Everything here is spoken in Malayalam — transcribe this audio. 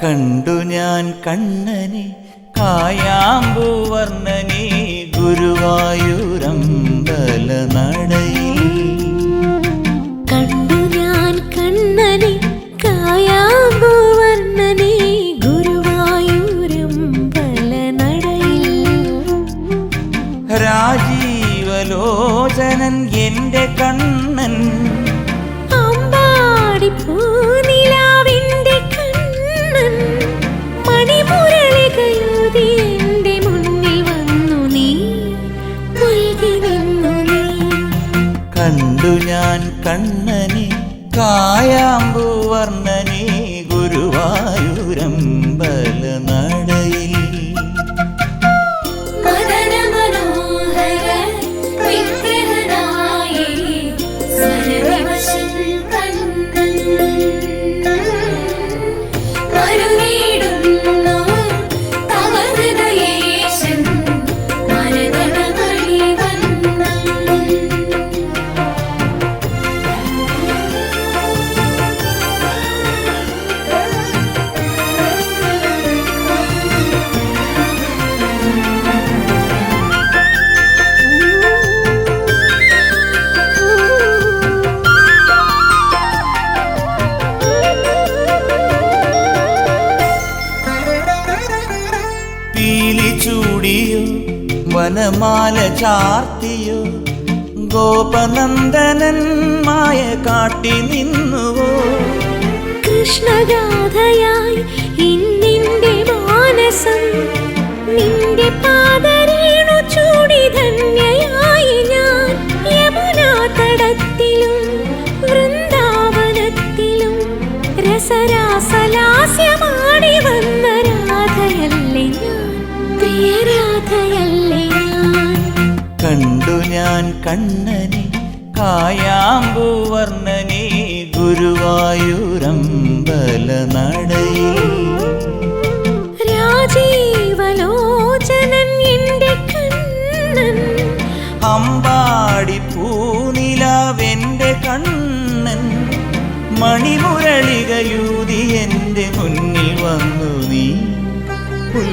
കണ്ടു ഞാൻ കണ്ണനെ കായാമ്പൂവർണ്ണനെ ഗുരുവായൂരമ്പല നടയിൽ. കണ്ടു ഞാൻ കണ്ണനെ കായാമ്പൂവർണ്ണനെ ഗുരുവായൂരമ്പല നടയിൽ. രാജീവലോചനൻ എന്റെ കണ്ണൻ അമ്പാടിപ്പൂനിലാവിന്റെ കണ്ണൻ മണിമുരളികയൂതി എന്റെ മുന്നിൽ വന്നു നീ പുൽകി നിന്നു നീ. കണ്ടു ഞാൻ കണ്ണനെ കായാമ്പൂവർണ്ണനെ ഗുരുവായൂരമ്പല നടയിൽ. ചൂടിയോ വനമാല ചാർത്തിയോ ഗോപനന്ദനൻ മായ കാട്ടി നിന്നുവോ. കൃഷ്ണഗാഥയായി ഇന്നിന്റെ മാനസം നിന്റെ പാദരേണു ചൂടി ധന്യയായി ഞാൻ. യമുനാ തടത്തിലും വൃന്ദാവനത്തിലും രസരാസലാസ്യമാടി വന്ന രാധയല്ലേ ഞാൻ, പ്രിയരാധയല്ലേ ഞാൻ. കണ്ടു ഞാൻ കണ്ണനെ കായാമ്പൂവർണ്ണനെ ഗുരുവായൂരമ്പല നടയിൽ. രാജീവലോചനൻ എന്റെ കണ്ണൻ അമ്പാടിപ്പൂനിലാവെന്റെ കണ്ണൻ മണിമുരളികയൂതി എന്റെ മുന്നിൽ വന്നു നീ പുൽ